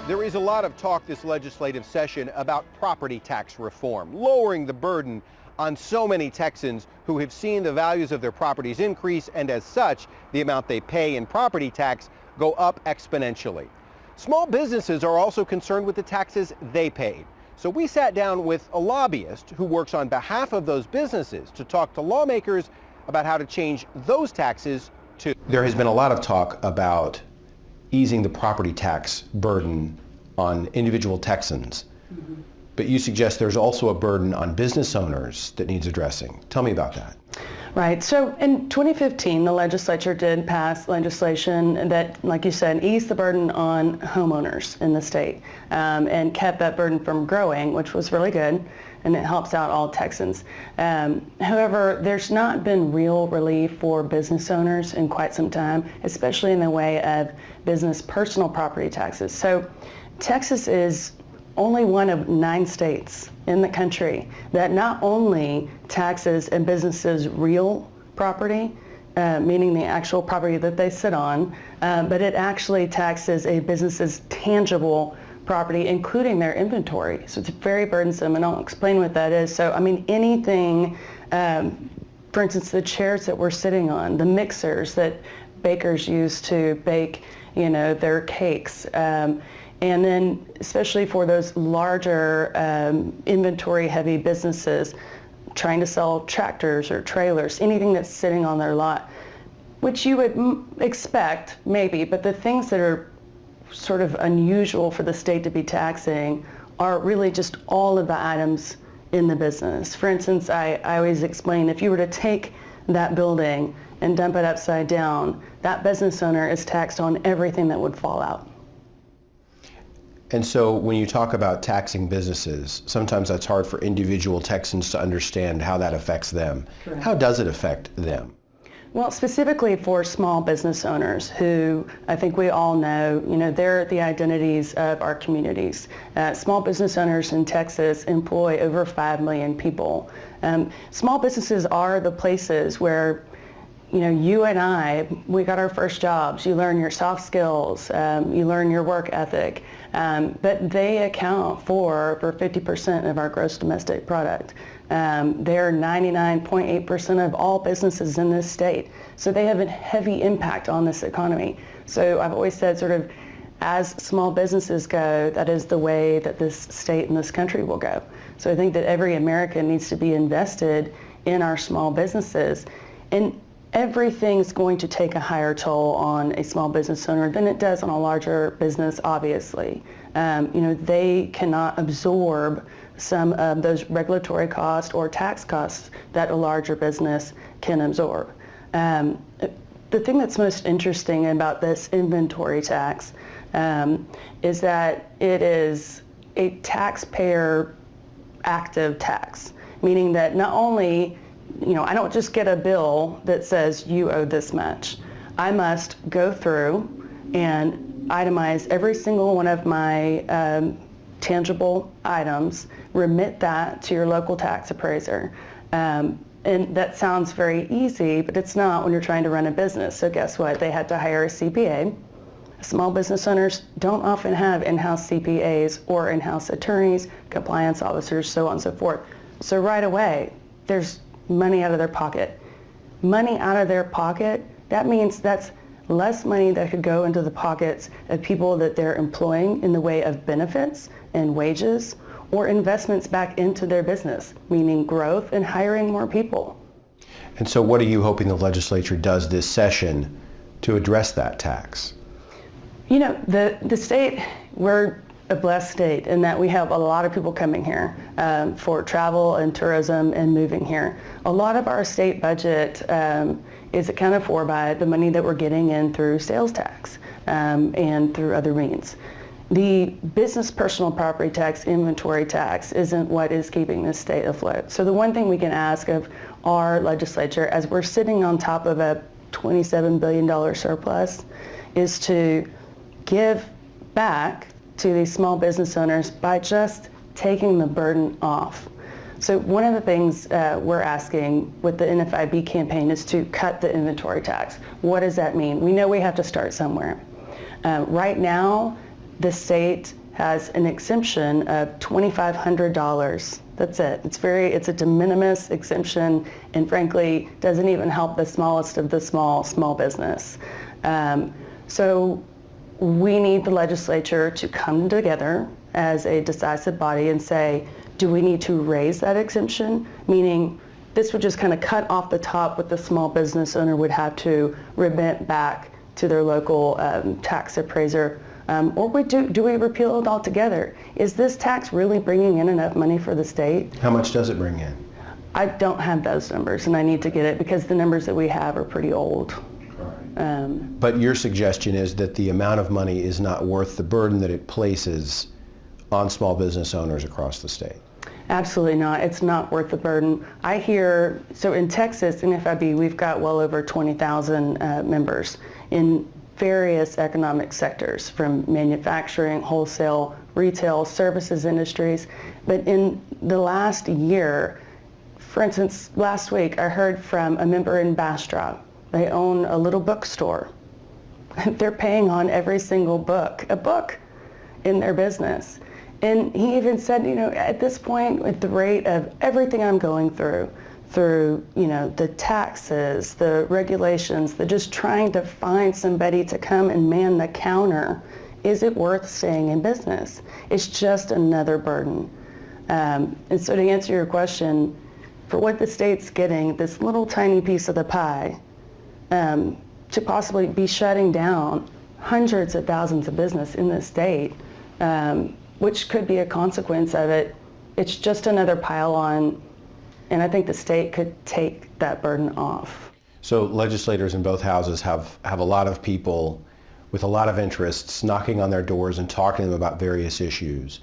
There is a lot of talk this legislative session about property tax reform, lowering the burden on so many Texans who have seen the values of their properties increase, and as such, the amount they pay in property tax go up exponentially. Small businesses are also concerned with the taxes they paid. So we sat down with a lobbyist who works on behalf of those businesses to talk to lawmakers about how to change those taxes too. There has been a lot of talk about easing the property tax burden on individual Texans. But you suggest there's also a burden on business owners that needs addressing. Tell me about that. Right. So in 2015, the legislature did pass legislation that, like you said, eased the burden on homeowners in the state and kept that burden from growing, which was really good, and it helps out all Texans. However, there's not been real relief for business owners in quite some time, especially in the way of business personal property taxes. So Texas is only one of 9 states in the country that not only taxes a business's real property, meaning the actual property that they sit on, but it actually taxes a business's tangible property, including their inventory. So it's very burdensome, and I'll explain what that is. So, I mean, anything, for instance, the chairs that we're sitting on, the mixers that bakers use to bake, their cakes, and then especially for those larger inventory-heavy businesses trying to sell tractors or trailers, anything that's sitting on their lot, which you would expect maybe, but the things that are sort of unusual for the state to be taxing are really just all of the items in the business. For instance, I always explain, if you were to take that building and dump it upside down, that business owner is taxed on everything that would fall out. And so when you talk about taxing businesses, sometimes that's hard for individual Texans to understand how that affects them. Correct. How does it affect them? Well, specifically for small business owners who I think we all know, they're the identities of our communities. Small business owners in Texas employ over 5 million people. Small businesses are the places where you and I, we got our first jobs. You learn your soft skills, you learn your work ethic, but they account for over 50% of our gross domestic product. They're 99.8% of all businesses in this state. So they have a heavy impact on this economy. So I've always said, sort of, as small businesses go, that is the way that this state and this country will go. So I think that every American needs to be invested in our small businesses. And everything's going to take a higher toll on a small business owner than it does on a larger business, obviously. They cannot absorb some of those regulatory costs or tax costs that a larger business can absorb. The thing that's most interesting about this inventory tax is that it is a taxpayer active tax, meaning that not only I don't just get a bill that says you owe this much. I must go through and itemize every single one of my tangible items, remit that to your local tax appraiser. And that sounds very easy, but it's not when you're trying to run a business. So guess what? They had to hire a CPA. Small business owners don't often have in-house CPAs or in-house attorneys, compliance officers, so on and so forth. So right away, there's money out of their pocket. Money out of their pocket, that means that's less money that could go into the pockets of people that they're employing in the way of benefits and wages, or investments back into their business, meaning growth and hiring more people. And so what are you hoping the legislature does this session to address that tax? The state, we're a blessed state in that we have a lot of people coming here for travel and tourism and moving here. A lot of our state budget is accounted for by the money that we're getting in through sales tax and through other means. The business personal property tax, inventory tax, isn't what is keeping this state afloat. So the one thing we can ask of our legislature, as we're sitting on top of a $27 billion surplus, is to give back to these small business owners by just taking the burden off. So one of the things we're asking with the NFIB campaign is to cut the inventory tax. What does that mean? We know we have to start somewhere. Right now, the state has an exemption of $2,500. That's it. It's a de minimis exemption, and frankly, doesn't even help the smallest of the small business. So we need the legislature to come together as a decisive body and say, do we need to raise that exemption? Meaning, this would just kind of cut off the top what the small business owner would have to remit back to their local tax appraiser. Or do we repeal it altogether? Is this tax really bringing in enough money for the state? How much does it bring in? I don't have those numbers, and I need to get it because the numbers that we have are pretty old. But your suggestion is that the amount of money is not worth the burden that it places on small business owners across the state. Absolutely not. It's not worth the burden. I hear, so in Texas, NFIB, we've got well over 20,000 members in various economic sectors, from manufacturing, wholesale, retail, services industries. But in the last year, for instance, last week I heard from a member in Bastrop. They own a little bookstore. They're paying on every single book in their business. And he even said, at this point, with the rate of everything I'm going through, the taxes, the regulations, the just trying to find somebody to come and man the counter, is it worth staying in business? It's just another burden. And so to answer your question, for what the state's getting, this little tiny piece of the pie, to possibly be shutting down hundreds of thousands of business in this state, which could be a consequence of it, it's just another pile on, and I think the state could take that burden off. So legislators in both houses have a lot of people with a lot of interests knocking on their doors and talking to them about various issues.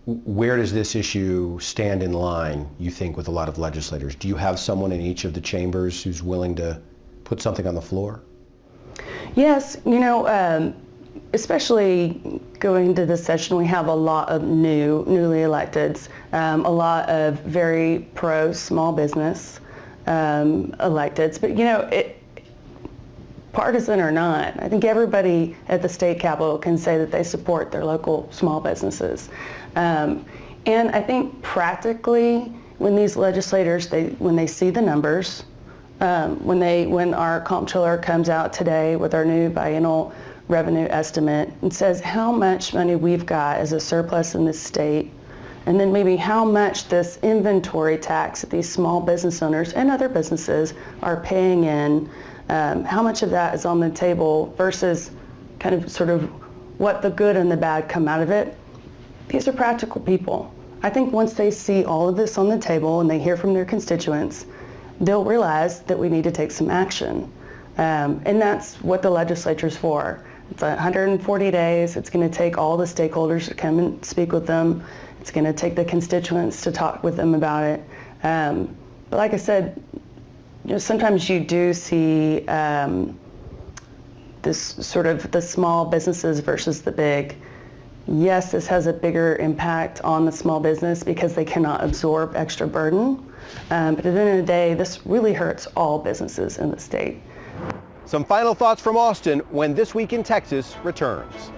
Where does this issue stand in line, you think, with a lot of legislators? Do you have someone in each of the chambers who's willing to put something on the floor? Yes, especially going into this session, we have a lot of newly electeds, a lot of very pro small business electeds. But partisan or not, I think everybody at the state capitol can say that they support their local small businesses. And I think practically, when these legislators, when they see the numbers, when our comptroller comes out today with our new biennial revenue estimate and says how much money we've got as a surplus in this state, and then maybe how much this inventory tax that these small business owners and other businesses are paying in, how much of that is on the table versus kind of sort of what the good and the bad come out of it. These are practical people. I think once they see all of this on the table and they hear from their constituents, they'll realize that we need to take some action. And that's what the legislature's for. It's 140 days. It's going to take all the stakeholders to come and speak with them. It's going to take the constituents to talk with them about it. But like I said, sometimes you do see this sort of the small businesses versus the big. Yes, this has a bigger impact on the small business because they cannot absorb extra burden. But at the end of the day, this really hurts all businesses in the state. Some final thoughts from Austin when This Week in Texas returns.